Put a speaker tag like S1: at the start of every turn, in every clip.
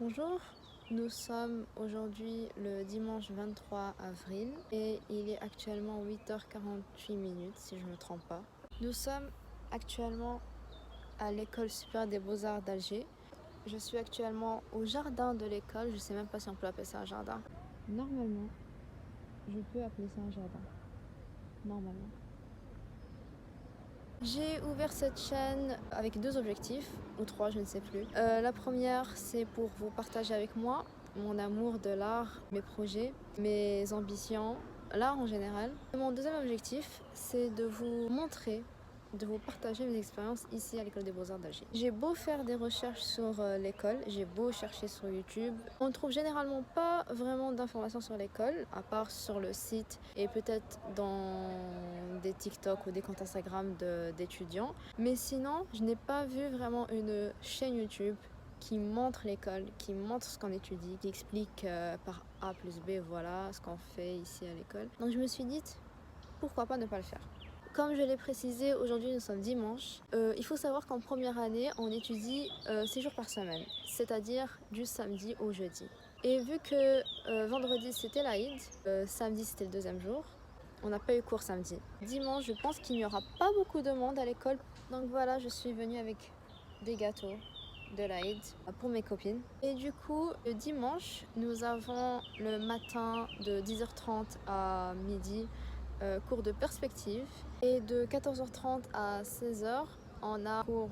S1: Bonjour, nous sommes aujourd'hui le dimanche 23 avril et il est actuellement 8h48 si je ne me trompe pas. Nous sommes actuellement à l'école supérieure des beaux-arts d'Alger. Je suis actuellement au jardin de l'école, je ne sais même pas si on peut appeler ça un jardin. Normalement, je peux appeler ça un jardin. Normalement. J'ai ouvert cette chaîne avec 2 objectifs, ou 3, je ne sais plus. La première, c'est pour vous partager avec moi mon amour de l'art, mes projets, mes ambitions, l'art en général. Mon deuxième objectif, c'est de vous montrer, de vous partager mes expériences ici à l'école des beaux-arts d'Alger. J'ai beau faire des recherches sur l'école, j'ai beau chercher sur YouTube, on ne trouve généralement pas vraiment d'informations sur l'école, à part sur le site et peut-être dans des TikTok ou des comptes Instagram d'étudiants. Mais sinon, je n'ai pas vu vraiment une chaîne YouTube qui montre l'école, qui montre ce qu'on étudie, qui explique par A plus B, voilà ce qu'on fait ici à l'école. Donc je me suis dit, pourquoi pas ne pas le faire? Comme je l'ai précisé, aujourd'hui nous sommes dimanche. Il faut savoir qu'en première année, on étudie 6 jours par semaine, c'est-à-dire du samedi au jeudi. Et vu que vendredi c'était l'Aïd, samedi c'était le deuxième jour, on n'a pas eu cours samedi. Dimanche, je pense qu'il n'y aura pas beaucoup de monde à l'école. Donc voilà, je suis venue avec des gâteaux de l'Aïd pour mes copines. Et du coup, le dimanche, nous avons le matin de 10h30 à midi cours de perspective et de 14h30 à 16h on a cours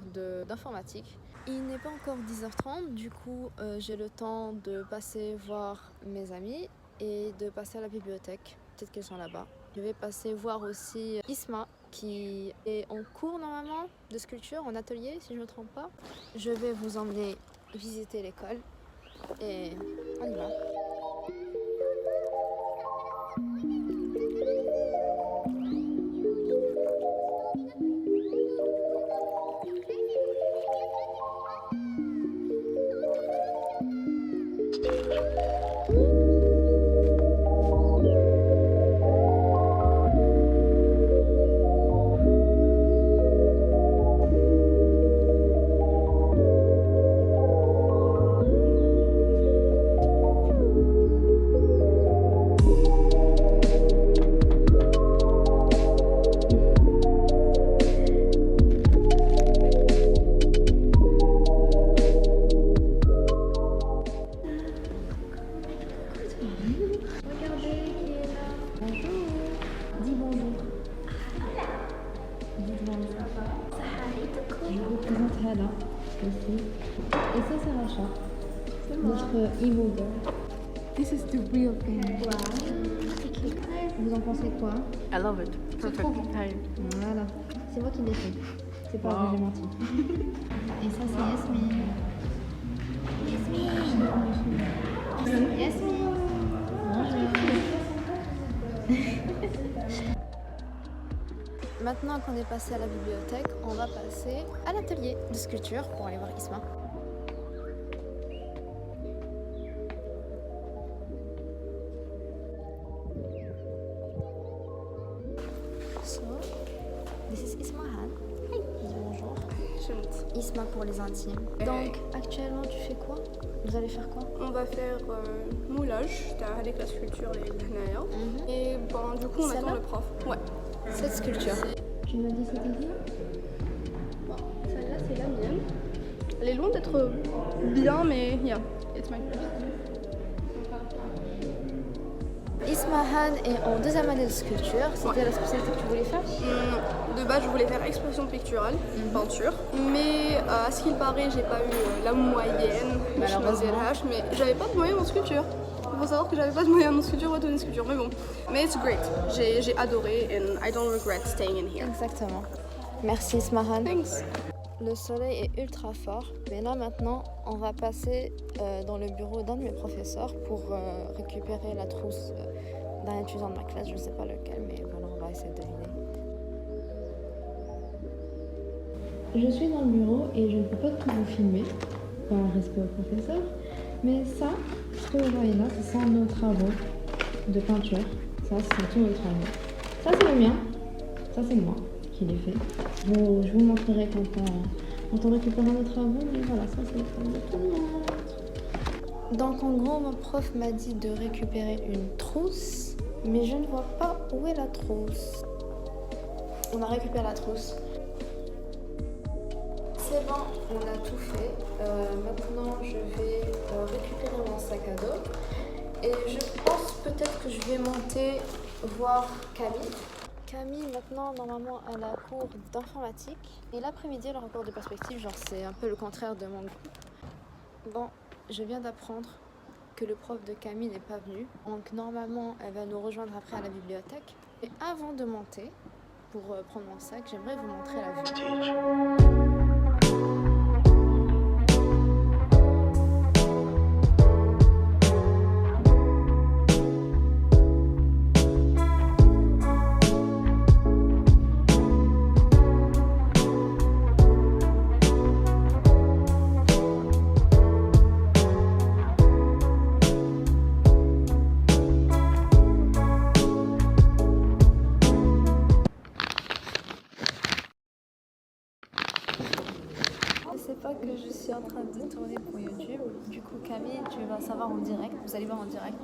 S1: d'informatique. Il n'est pas encore 10h30, du coup j'ai le temps de passer voir mes amis et de passer à la bibliothèque, peut-être qu'elles sont là-bas. Je vais passer voir aussi Isma qui est en cours normalement de sculpture, en atelier si je ne me trompe pas. Je vais vous emmener visiter l'école et on y va. Ici. Et ça c'est Racha, notre evil girl. This is the real thing. Wow. Vous en pensez quoi?
S2: I love it. Perfect.
S1: Voilà. C'est moi qui l'ai fait. C'est pas vrai, j'ai menti. Et ça c'est Yasmine. Yasmine. Yasmine. Maintenant qu'on est passé à la bibliothèque, on va passer à l'atelier de sculpture pour aller voir Isma. So, this is Isma Han. Hey. Dis bonjour. Isma pour les intimes. Donc, actuellement, tu fais quoi? Vous allez faire quoi?
S3: On va faire moulage, avec la sculpture et l'hnaya. Et bon, du coup, on attend le prof. Ouais.
S1: Cette sculpture. Tu m'as dit c'était qui?
S3: Bon, celle-là, c'est la mienne. Elle est loin d'être bien, mais yeah, it's my first.
S1: Isma Han est en 2e année de sculpture. C'était la spécialité que tu voulais faire?
S3: De base, je voulais faire expression picturale, peinture. Mais à ce qu'il paraît, j'ai pas eu la moyenne.
S1: Malheureusement.
S3: Mais j'avais pas de moyenne en sculpture. Il faut savoir que j'avais pas de moyenne en sculpture, retourner sculpture, mais bon. Mais it's great. J'ai adoré and I don't regret staying in here.
S1: Exactement. Merci Isma Han.
S3: Thanks.
S1: Le soleil est ultra fort, mais là maintenant on va passer dans le bureau d'un de mes professeurs pour récupérer la trousse d'un étudiant de ma classe, je ne sais pas lequel, mais voilà, on va essayer de deviner. Je suis dans le bureau et je ne peux pas tout vous filmer, par respect au professeur, mais ça, ce que vous voyez là, ce sont nos travaux de peinture. Ça, c'est tout notre ami. Ça, c'est le mien. Ça, c'est moi qui l'ai fait. Je vous montrerai quand on récupérera nos travaux. Mais voilà, ça, c'est le travail de tout le monde. Donc, en gros, mon prof m'a dit de récupérer une trousse. Mais je ne vois pas où est la trousse. On a récupéré la trousse. C'est bon, on a tout fait. Maintenant, je vais récupérer mon sac à dos. Et je pense peut-être que je vais monter voir Camille. Camille, maintenant, normalement, elle a cours d'informatique. Et l'après-midi, elle a un cours de perspective. Genre, c'est un peu le contraire de mon groupe. Bon, je viens d'apprendre que le prof de Camille n'est pas venu. Donc, normalement, elle va nous rejoindre après à la bibliothèque. Et avant de monter, pour prendre mon sac, j'aimerais vous montrer la vue. Pas que je suis en train de tourner pour YouTube. Du coup, Camille, tu vas savoir en direct. Vous allez voir en direct.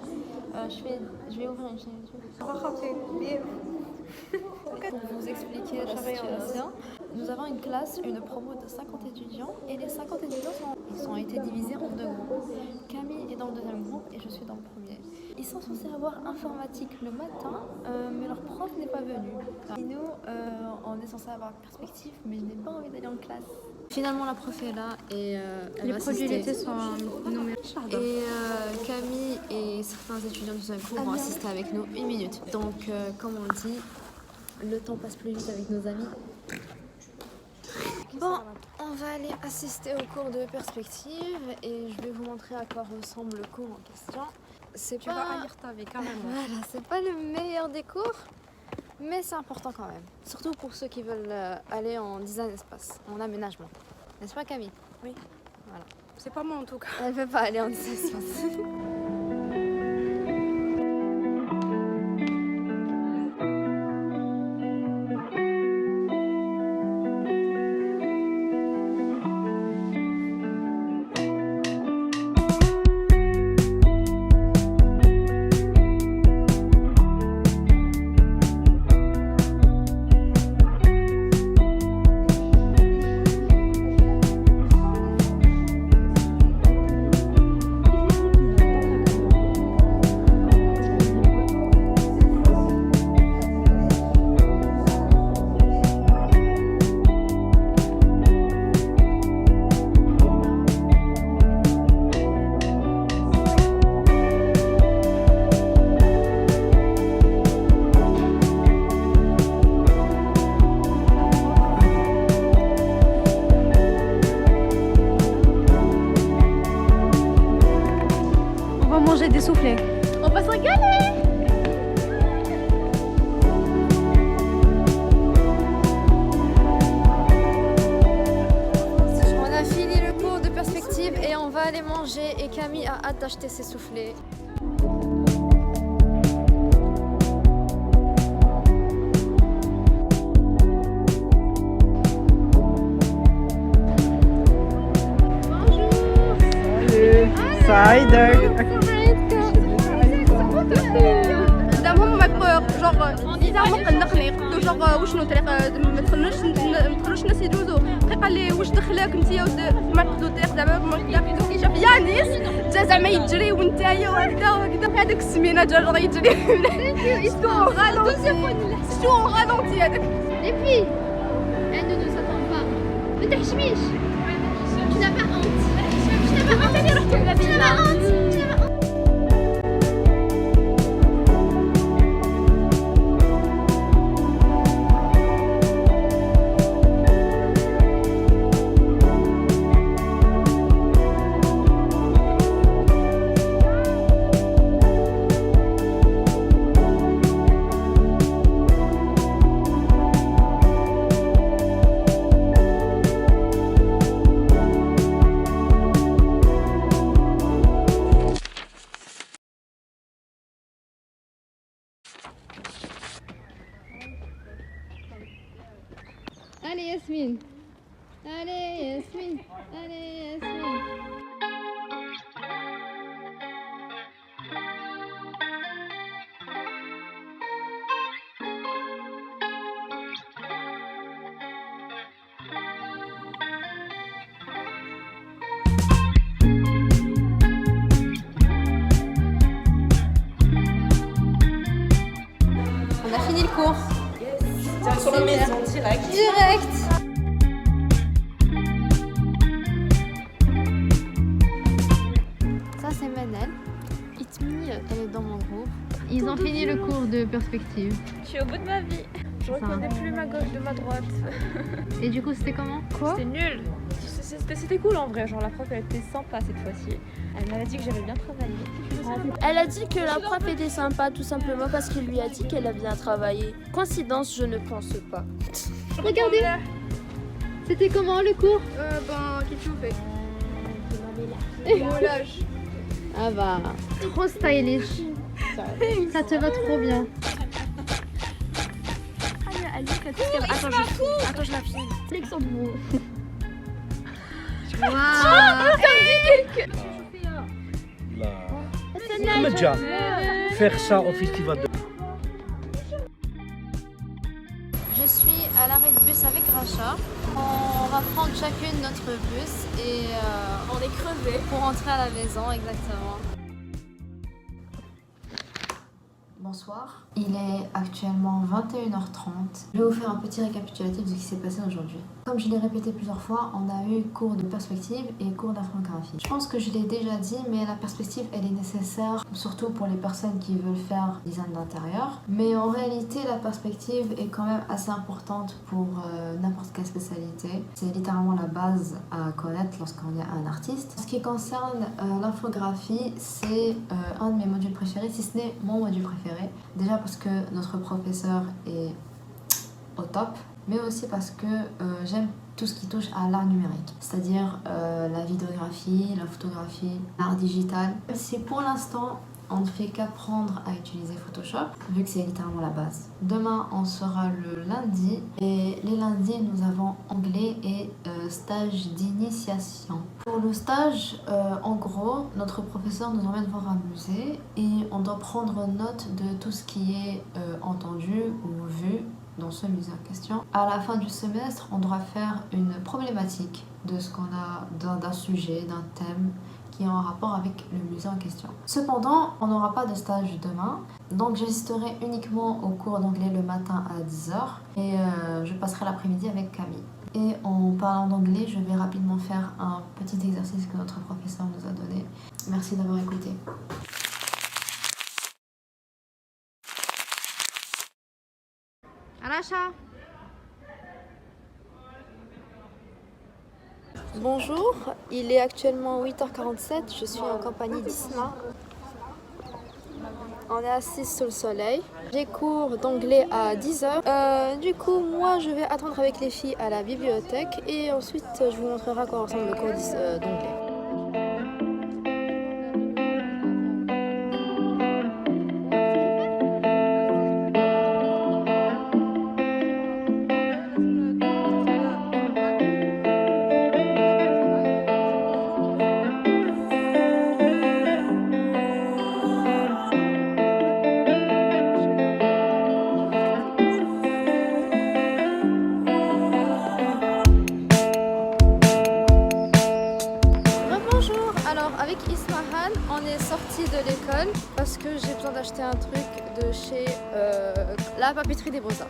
S1: Je vais ouvrir une chaîne YouTube. Pour vous expliquer la situation, nous avons une classe, une promo de 50 étudiants. Et les 50 étudiants ont été divisés en deux groupes. Camille est dans le deuxième groupe et je suis dans le premier. Ils sont censés avoir informatique le matin, mais leur prof n'est pas venu. Et nous, on est censé avoir perspective, mais je n'ai pas envie d'aller en classe. Finalement, la prof est là et elle va assister. Les produits sont nommés. Et Camille et certains étudiants du deuxième groupe vont assister avec nous 1 minute. Donc, comme on dit, le temps passe plus vite avec nos amis. Bon, on va aller assister au cours de perspective et je vais vous montrer à quoi ressemble le cours en question. Tu vas haïr ta vie, carrément. Voilà, c'est pas le meilleur des cours, mais c'est important quand même. Surtout pour ceux qui veulent aller en design espace, en aménagement. N'est-ce pas, Camille?
S3: Oui.
S1: Voilà.
S3: C'est pas moi en tout cas.
S1: Elle veut pas aller en design espace.
S3: Manger des soufflets. On va se régaler.
S1: On a fini le cours de perspective et on va aller manger et Camille a hâte d'acheter ses soufflets.
S2: Cider.
S3: دامهم ماك جوغ ديزا مقنقني قلتو جوغ وشنو طريق ما تخلوش الناس يجوزوا قال لي واش دخلك انتيا ما نقدو الطريق زعما ما شاف يانيس جا زعما يجري وانتيا وهكذا وهكذا هذاك السمينه جا جوغ يجري شتو غالونتي هذاك
S4: Les filles, elle ne nous attend pas. Ne t'achemish. Tu n'as pas honte. Tu n'as pas honte. Tu n'as pas honte. Allez Yasmine. Allez Yasmine. Allez Yasmine.
S1: On a fini le cours.
S2: Yes. Sur la maison, direct.
S1: Direct. Ça c'est Manel. Itmi, elle est dans mon groupe.
S4: Ils ont fini le cours de perspective.
S3: Je suis au bout de ma vie. Je reconnais plus ma gauche de ma droite.
S4: Et du coup, c'était comment? Quoi?
S3: C'était nul. C'était cool en vrai, genre la prof elle était sympa cette fois-ci. Elle m'avait dit que j'avais bien travaillé.
S5: Elle a dit que la prof était sympa tout simplement parce qu'il lui a dit qu'elle a bien travaillé. Coïncidence, je ne pense pas.
S4: Regardez. C'était comment le cours?
S3: Qu'est-ce que tu fais? Moulage.
S4: Ah bah, trop stylish. Ça te va trop bien.
S5: Attends, je la filme.
S4: Luxembourg.
S6: محمد جا faire ça au festival de
S1: Je suis à l'arrêt de bus avec Racha. On va prendre chacune notre bus et on est crevés pour rentrer à la maison, exactement. Bonsoir, il est actuellement 21h30. Je vais vous faire un petit récapitulatif de ce qui s'est passé aujourd'hui. Comme je l'ai répété plusieurs fois, on a eu cours de perspective et cours d'infographie. Je pense que je l'ai déjà dit, mais la perspective elle est nécessaire, surtout pour les personnes qui veulent faire design d'intérieur. Mais en réalité, la perspective est quand même assez importante pour n'importe quelle spécialité. C'est littéralement la base à connaître lorsqu'on est un artiste. En ce qui concerne l'infographie, c'est un de mes modules préférés, si ce n'est mon module préféré. Déjà parce que notre professeur est au top, mais aussi parce que j'aime tout ce qui touche à l'art numérique, c'est-à-dire la vidéographie, la photographie, l'art digital. Si pour l'instant on ne fait qu'apprendre à utiliser Photoshop, vu que c'est littéralement la base. Demain on sera le lundi et les lundis nous avons anglais et stage d'initiation. Pour le stage, en gros, notre professeur nous emmène voir un musée et on doit prendre note de tout ce qui est entendu ou vu dans ce musée en question. À la fin du semestre, on devra faire une problématique de ce qu'on a, d'un sujet, d'un thème qui est en rapport avec le musée en question. Cependant, on n'aura pas de stage demain, donc j'assisterai uniquement au cours d'anglais le matin à 10h et je passerai l'après-midi avec Camille. Et en parlant d'anglais, je vais rapidement faire un petit exercice que notre professeur nous a donné. Merci d'avoir écouté.
S4: Racha.
S1: Bonjour, il est actuellement 8h47, je suis en compagnie d'Isma. On est assis sous le soleil. J'ai cours d'anglais à 10h. Du coup, moi je vais attendre avec les filles à la bibliothèque et ensuite je vous montrerai à quoi ressemble le cours d'anglais. Avec Ismahan, on est sorti de l'école parce que j'ai besoin d'acheter un truc de chez la papeterie des Beaux-Arts.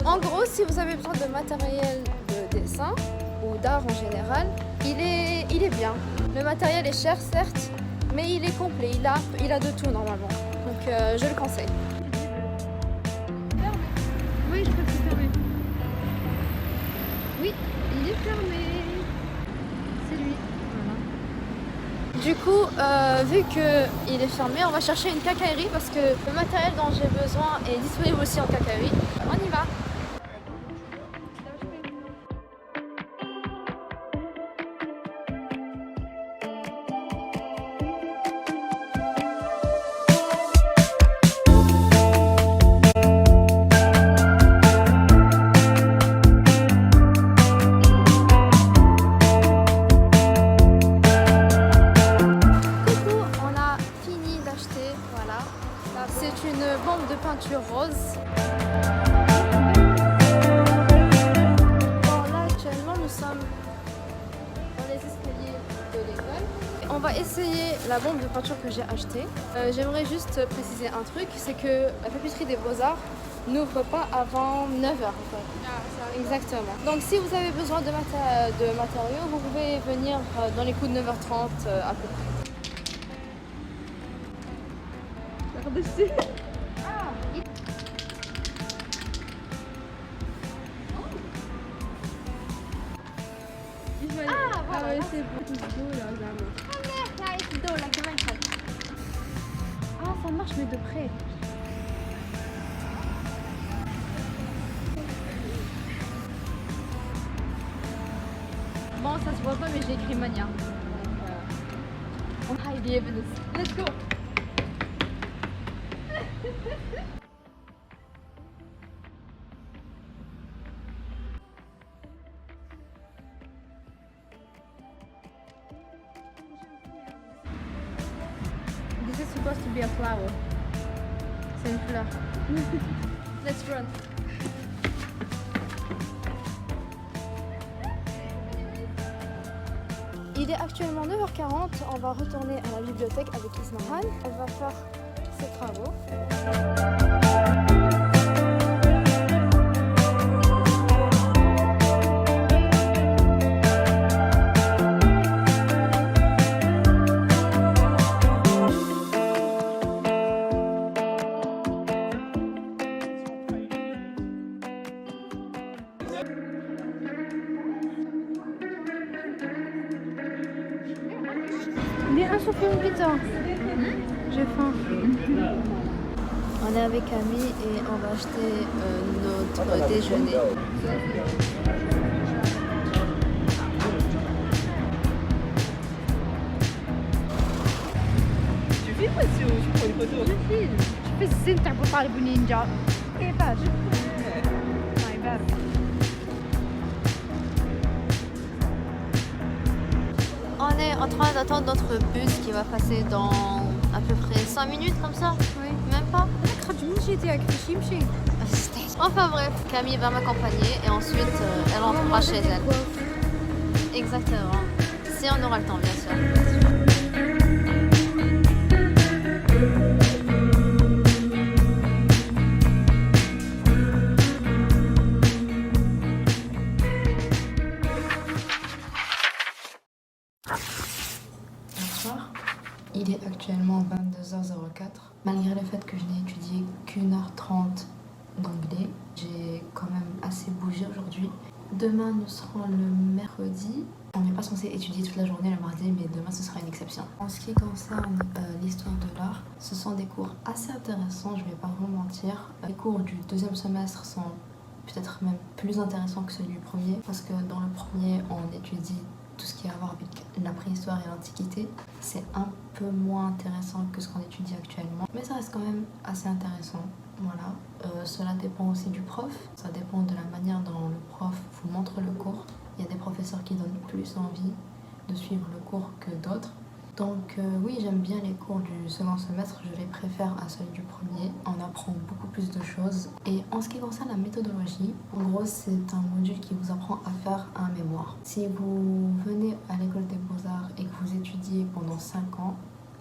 S1: En gros, si vous avez besoin de matériel de dessin ou d'art en général, il est bien. Le matériel est cher certes, mais il est complet, il a de tout normalement. Donc je le conseille.
S4: Oui, je crois que c'est fermé. Oui, il est fermé. C'est lui.
S1: Du coup, vu qu'il est fermé, on va chercher une quincaillerie parce que le matériel dont j'ai besoin est disponible aussi en quincaillerie. On y va! C'est une bombe de peinture rose. Bon, là actuellement nous sommes dans les escaliers de l'école. On va essayer la bombe de peinture que j'ai achetée. J'aimerais juste préciser un truc, c'est que la papeterie des Beaux-Arts n'ouvre pas avant 9h. Exactement. Donc si vous avez besoin de matériaux, vous pouvez venir dans les coups de 9h30 à peu près. Ah, ça marche mais de près. Bon, ça se voit pas, mais j'ai écrit Mania. On hide the evidence. Let's go! This is supposed to be a flower. C'est une fleur. Let's run. Il est actuellement 9h40, on va retourner à la bibliothèque avec Ismahan. Elle va faire ses travaux. J'ai faim. On est avec Camille et on va acheter notre déjeuner.
S2: Tu filmes ou tu prends une photo?
S4: Je filme. Je fais الزين تاع طالب نينجا. كيفاش؟ ما يبان.
S1: On est en train d'attendre notre bus qui va passer dans à peu près 5 minutes comme ça.
S4: Oui.
S1: Même pas. Enfin bref, Camille va m'accompagner et ensuite elle rentrera chez elle. Exactement. Si on aura le temps bien sûr. Il est actuellement 22h04. Malgré le fait que je n'ai étudié qu'1h30 d'anglais, j'ai quand même assez bougé aujourd'hui. Demain, nous serons le mercredi. On n'est pas censé étudier toute la journée le mardi, mais demain, ce sera une exception. En ce qui concerne l'histoire de l'art, ce sont des cours assez intéressants, je ne vais pas vous mentir. Les cours du deuxième semestre sont peut-être même plus intéressants que ceux du premier, parce que dans le premier, on étudie tout ce qui a à voir avec la préhistoire et l'Antiquité. C'est un peu moins intéressant que ce qu'on étudie actuellement, mais ça reste quand même assez intéressant. Voilà. Cela dépend aussi du prof, ça dépend de la manière dont le prof vous montre le cours. Il y a des professeurs qui donnent plus envie de suivre le cours que d'autres. Donc oui, j'aime bien les cours du second semestre, je les préfère à ceux du premier. On apprend beaucoup plus de choses. Et en ce qui concerne la méthodologie, en gros, c'est un module qui vous apprend à faire un mémoire. Si vous venez à l'école des Beaux-Arts et que vous étudiez pendant 5 ans,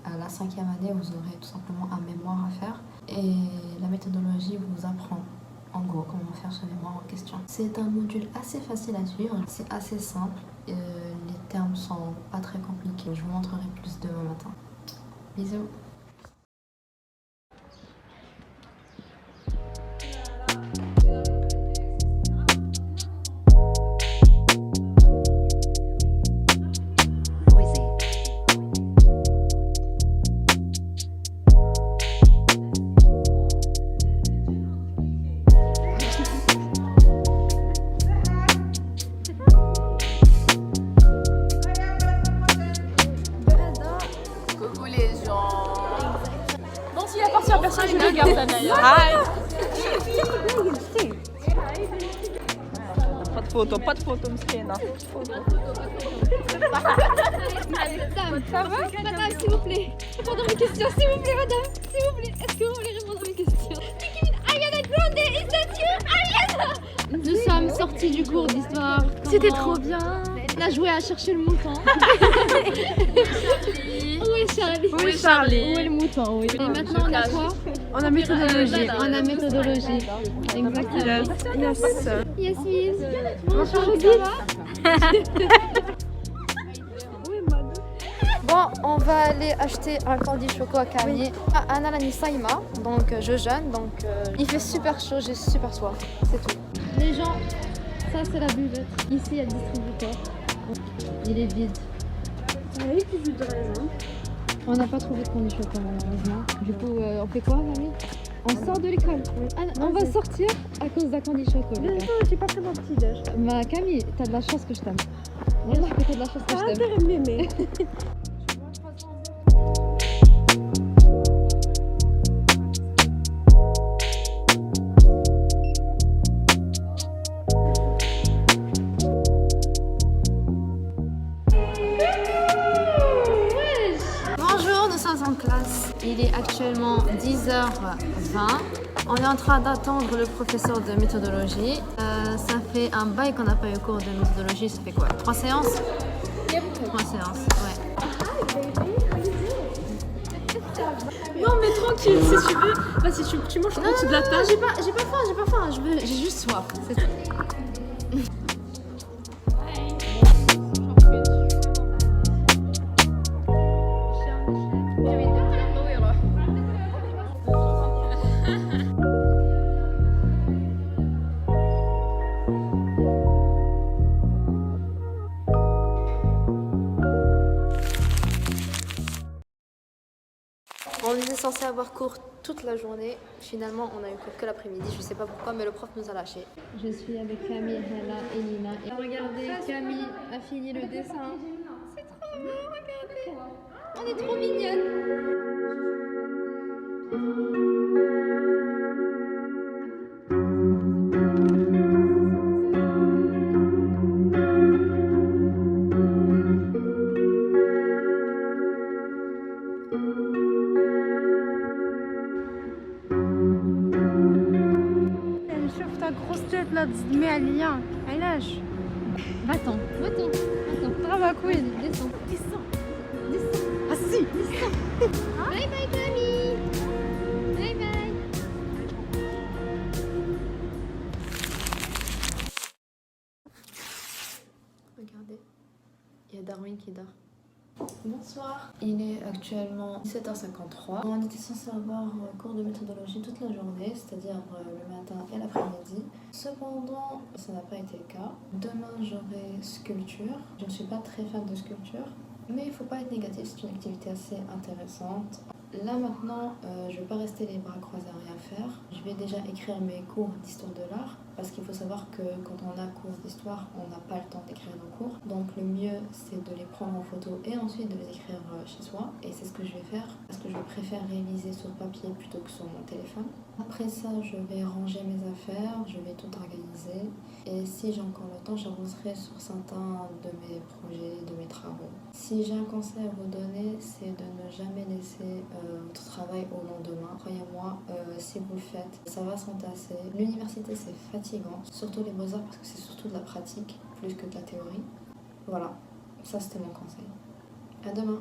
S1: à la 5e année, vous aurez tout simplement un mémoire à faire. Et la méthodologie vous apprend en gros comment faire ce mémoire en question. C'est un module assez facile à suivre, c'est assez simple. Les termes sont pas très compliqués. Je vous montrerai plus demain matin. Bisous.
S3: Personne ne regarde d'ailleurs.
S2: Pas de photo, مسكينة.
S4: Ça va? Madame, s'il vous plaît. Répondez à mes questions, s'il vous plaît, madame. S'il vous plaît. Est-ce que vous voulez sortie du cours d'histoire?
S3: C'était trop bien.
S4: On a joué à chercher le mouton. Où est Charlie?
S3: Oui, Charlie.
S2: Où est le mouton? Oui.
S4: Et maintenant on a quoi?
S3: On a méthodologie.
S4: On a méthodologie. Exactement.
S3: Yes.
S4: Yasmine.
S3: Bonjour,
S4: ça va?
S1: Bon, on va aller acheter un candy choco à Camille. Anna Lani Saïma, donc je jeûne, donc il fait super chaud, j'ai super soif, c'est tout.
S4: Les gens, ça c'est la buvette. Ici il y a le distributeur. Il est vide. On n'a pas trouvé de candy choco malheureusement. Du coup, on fait quoi, Camille? On sort de l'école. On va sortir à cause d'un candy choco.
S3: J'ai pas pris mon petit déj.
S1: Ma Camille, t'as de la chance que je t'aime. Wallah que t'as de la chance que je t'aime.
S3: T'as m'aimer.
S1: Bonjour, nous sommes en classe. Il est actuellement 10h20. On est en train d'attendre le professeur de méthodologie. Ça fait un bail qu'on n'a pas eu cours de méthodologie. Ça fait quoi? 3 séances? 3 séances, ouais.
S3: Non, mais tranquille, si tu veux. Vas-y, tu manges en dessous de la table.
S1: J'ai pas faim. J'ai juste soif. C'est tout. On était censé avoir cours toute la journée. Finalement, on a eu cours que l'après-midi. Je sais pas pourquoi, mais le prof nous a lâchés.
S4: Je suis avec Camille, Hala et Nina. Et regardez, Camille a fini le dessin. C'est trop beau, regardez. On est trop mignonnes.
S3: شوف تا grosse tête là تزدمي عليا علاش
S4: Va-t'en.
S3: ضربها كوين
S4: Descends.
S3: هسي
S4: Bye bye Camille. Bye bye.
S1: Regardez, il y a Darwin qui dort. Bonsoir. Il est actuellement 17h53. On était censé avoir cours de méthodologie toute la journée, c'est-à-dire le matin et l'après-midi. Cependant, ça n'a pas été le cas. Demain, j'aurai sculpture. Je ne suis pas très fan de sculpture, mais il ne faut pas être négatif, c'est une activité assez intéressante. Là maintenant, je ne vais pas rester les bras croisés à rien faire. Je vais déjà écrire mes cours d'histoire de l'art parce qu'il faut savoir que quand on a cours d'histoire, on n'a pas le temps d'écrire nos cours. Donc le mieux, c'est de les prendre en photo et ensuite de les écrire chez soi. Et c'est ce que je vais faire parce que je préfère réviser sur papier plutôt que sur mon téléphone. Après ça, je vais ranger mes affaires, je vais tout organiser. Et si j'ai encore le temps, j'avancerai sur certains de mes projets, de mes travaux. Si j'ai un conseil à vous donner, c'est de ne jamais laisser votre travail au lendemain. Croyez-moi, si vous le faites, ça va s'entasser. L'université, c'est fatigant, surtout les beaux-arts parce que c'est surtout de la pratique plus que de la théorie. Voilà, ça c'était mon conseil. À demain.